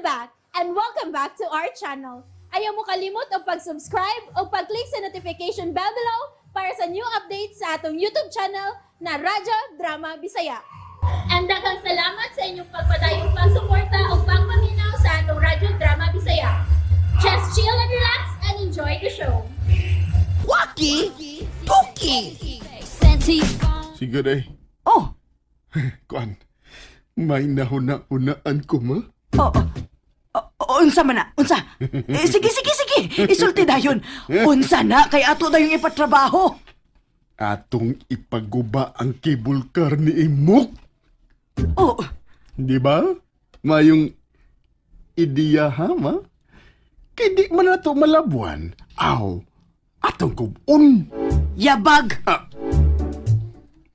back and welcome back to our channel. Ayaw mo kalimot o pag-subscribe o pag-click sa notification bell below para sa new updates sa atong YouTube channel na Radyo Drama Bisaya. And daghang salamat sa inyong pagpadayong pagsuporta o pagpaminaw sa atong Radyo Drama Bisaya. Just chill and relax and enjoy the show. Waki! Tuki! Sige day. Oh, Kuan, may nahuna-hunaan ko ma? unsa man na? Unsa? Sige. Isulti dayon. Unsa na kay ato dayong ipatrabaho. Atong ipaguba ang cable car ni Imok. Oh, Di ba? Mayong ideya ha, ma? Kay di man nato malabuan. Aw, atong kubun. yabag.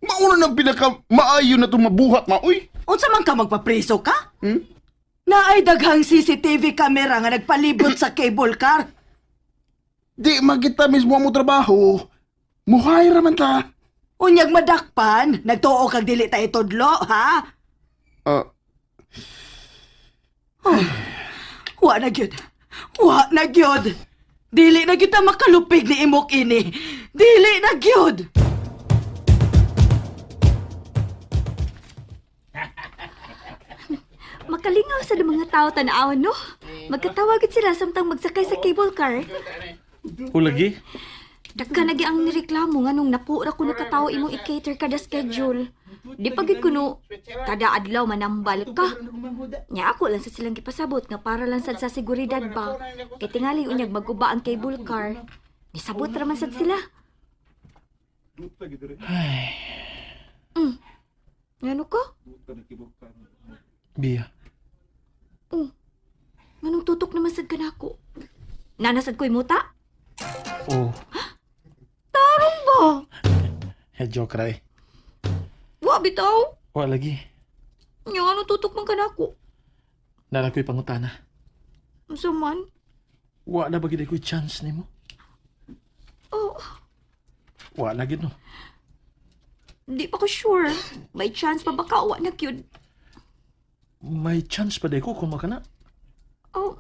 Mauna ng pinaka-maayo na itong mabuhat, ma. Uy! Unsa man ka magpapreso ka? Hmm? Naay daghang CCTV camera nga nagpalibot sa cable car. Di magita mismo mo trabaho. Muhay raman ta. Unyag madakpan, nagtuo kag dili ta itudlo, ha? Wa na gyud. Wa na gyud. Dili na gyud ta makalupig ni imok ini. Dili na gyud. Makalingaw sa mga tao tanawan, no? Magkatawagin sila samtang magsakay sa cable car. O lagi? Dagka nagi ang nireklamo nga nung napura ko nakatawo imong i-cater kada schedule. Di pagid kuno kada adlaw manambal ka. Nya ako lang sa silang gipasabot nga para lang sad sa seguridad ba. Kay tingali unyag maguba ang cable car. Nisabot raman sad sila. Ngano ka? Biya. Nganong tutok naman sad ka nako? Nanasad ko'y muta? Oh, Tarong ba? joke ra eh. Wa bitaw. Wa lagi. Nya ano tutok man ka nako? Nara ko'y pangutana. Unsa man? Wa na bagid ko'y chance nimo. Oh, Wa na gid no. di pa ko sure. May chance pa ba ka? Wa na kyud. May chance pa day ko kung makana. Oh,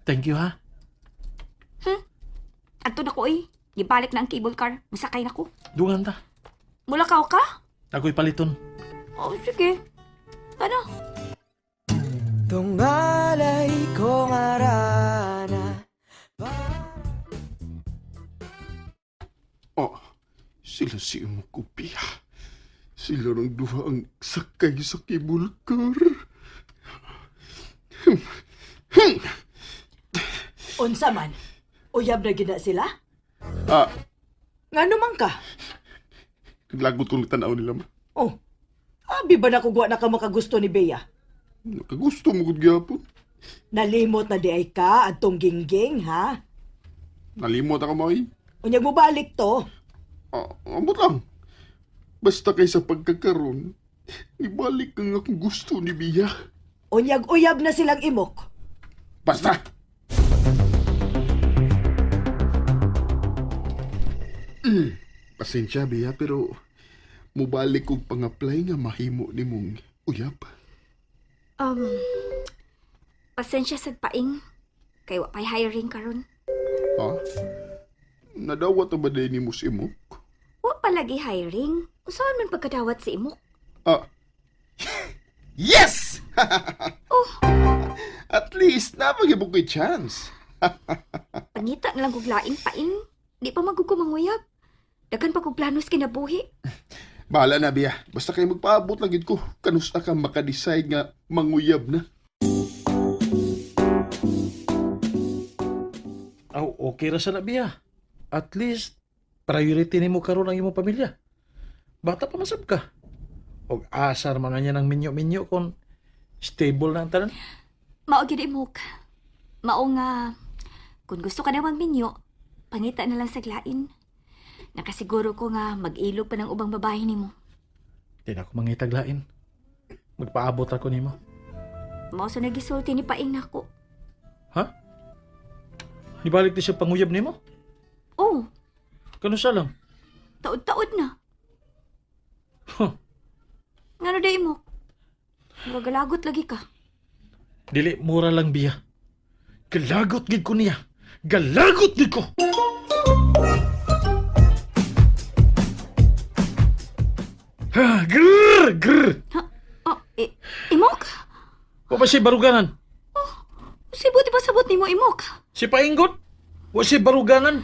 Thank you ha. ato na ko eh. Gibalik na ang cable car. Masakay na ko. Dungan ta. Mulakaw ka? Ako'y paliton. Oh, sige. Ano? Tungalay ko ngarana. Oh, sila si Imok Kupiya. Sila ng duha ang sakay sa cable car. Unsa man? Uyab na gina sila? Ngano man ka? Lagot kong tanaw nila, ma. Oh, abi ba na kugwa na ka makagusto ni Bea? Nakagusto mo gud gyapon. Nalimot na di ay ka atong gingging, ha? Nalimot ako, ma. Unyag mo balik to. Ambot lang. Basta kay sa pagkakaroon, ibalik ang akong gusto ni Bia. Unyag uyab na silang imok. Basta! Pasensya, Bia, pero mubalik kong pang-apply nga mahimo ni mong uyab. Pasensya sad paing. Kay wa pay hiring karon. Ha? Nadawat na ba din ni mo si Imok? Wa pa lagi hiring. Usahan man pagkadawat si imok. Yes! At least, napag-ibog ko'y chance. Pangita na lang kog laing paing. Di pa magugumanguyab. Dagan pa kog planos kinabuhi. Bahala na, Bia. Basta kayo magpaabot lang gid ko. Kanusta ka makadecide nga manguyab na. Aw, okay ra sa na biya. At least, priority nimo karon ang imong pamilya. Bata pa masab ka. Og asar mga niya ng minyo-minyo kung stable na ang tanan. Mao gyud imok. Mao nga kung gusto ka na magminyo, pangita na lang sa glain. Nakasiguro ko nga mag-ilog pa ng ubang babae nimo. Di na ako mangitaglain. Magpaabot ako nimo. Mao sa nagisulti ni paing nako. Ha? Nibalik di siya panguyab nimo? Oh, Kanusa lang? taod-taod na. Huh. Ngano day mo? Magalagot lagi ka. Dili mura lang biya. Galagot gid ko niya. Galagot gid ko. Ha, grrr, grrr. Oh, imok? Wa ba si baruganan? Sibuti ba sabot ni mo, imok? Si Paingot? Wa si baruganan?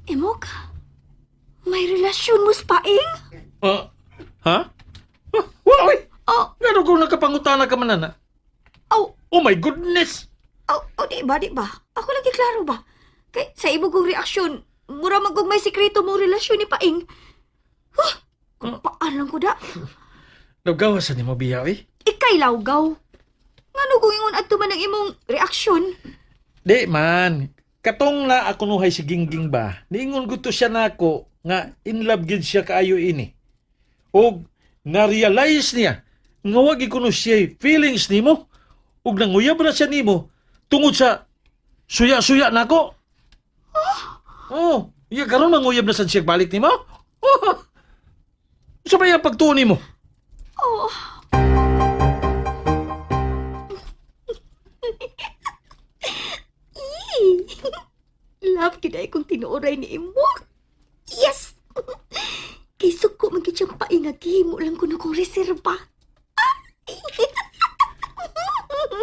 Imok? May relasyon mo sa paing? Ha? Ha? Wa, oy! Oh, Ngano kung nakapangutana ka man na? oh, Oh my goodness! di ba? Ako lagi klaro ba? Kay sa ibo kong reaksyon, mura magug may sikreto mong relasyon ni paing. Huh, kung paalam ko da. Nagawasan ni mo biya, eh? Ikay lawgaw. Ngano kung ingon adto man ang imong reaksyon? Di man. Katong na ako nuhay si Gingging ba? Niingon gusto siya na ako nga in love gid siya kaayo ini. Og na-realize niya nga wag ikuno siya feelings nimo. Og nanguyab na siya nimo tungod sa suya-suya nako. Oh, iya karon manguyab na sad siya balik nimo. Oh. Sa ba yung pagtuon nimo? Oh. Love kiday kong tinuoray ni imok. Yes! Kay suko magit siyang paingagihimo lang ko na kong reserba.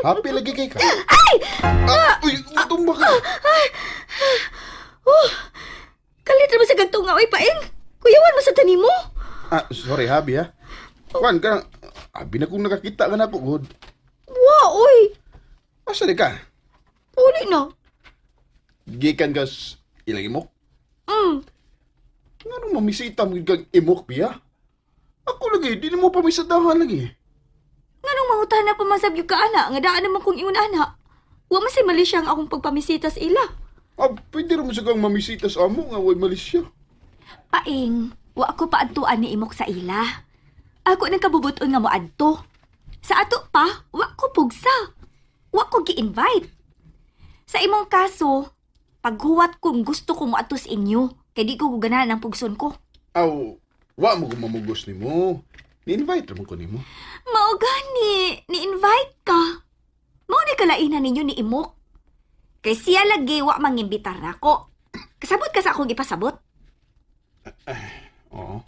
Happy lagi kay ka. Uy, tumba ka. Kalit naman sa gantong nga, oy paing. Kuyawan mo sa tani mo. Sorry, Habi ha. Kwan ka nang... Abi na kung nakakita ka na ako, good. Wa, oy. Asa di ka? Uli na. Gikan ka ilang imok? Mm. Nga nung mamisita mo kang imok, Pia? Ako lagi, di na mo pamisadahan lagi. Nga nung mangutan na pamasab yung kaana, nga daan naman kong ingon ana. Wa man say mali siya ang akong pagpamisita sa ila. Pwede rin mo sa kang mamisita sa amo nga way Malaysia. Paing, wa ako paadtuan ni imok sa ila. Ako nang kabubuton nga mo adto. Sa ato pa, wa ko pugsa. Wa ko gi-invite. Sa imong kaso, paghuwat kung gusto ko mo ato sa inyo, kay di ko guganahan ang pugson ko. Wa mo kung mamugos ni mo. Ni-invite naman ko ni mo. Mao gani, ni-invite ka. Mao ni kalainan ninyo ni imok. Kay siya lagi wa mangimbitar nako. Kasabot ka sa akong ipasabot. Oo.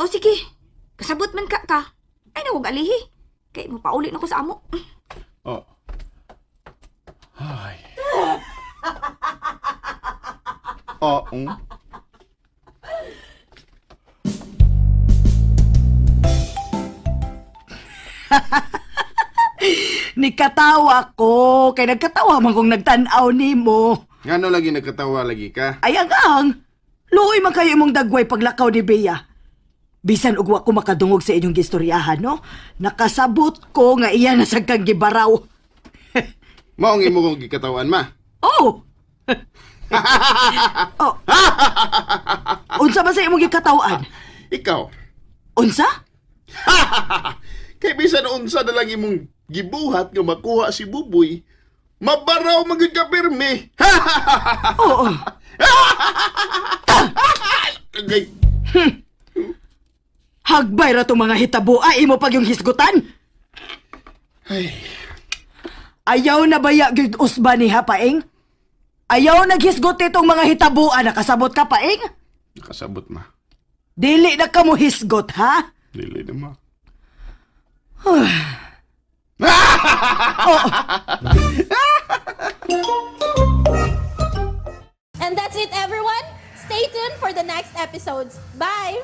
O sige, kasabot man ka. Ay na kong alihi. Kay mo paulit na ko sa amo. Oh. Ay. Nikatawa ko, kay nagkatawa man kong nagtanaw nimo. Ngano lagi nagkatawa lagi ka? Ay agang, luoy man kayo imong dagway paglakaw ni Bea. Bisan ug wa ko makadungog sa inyong gistoryahan, no? Nakasabot ko nga iya na sad kang gibaraw. Maong imo kong gikatawan, ma. Oh! Oh. Unsa ba sa imong gikatawan? Ikaw. Unsa? Kay bisan unsa na lang imong gibuhat nga makuha si Buboy, mabaraw magud ka pirmi. Oo. Agay. Hagbay ra tong mga hitabo ay imo pag yung hisgutan. Ay, Ayaw na baya gyud usba ni ha paing? Ayaw naghisgot itong mga hitabuan nakasabot ka paing? nakasabot ma. Dili na ka mo hisgot ha? Dili na ma. And that's it, everyone. Stay tuned for the next episodes. Bye!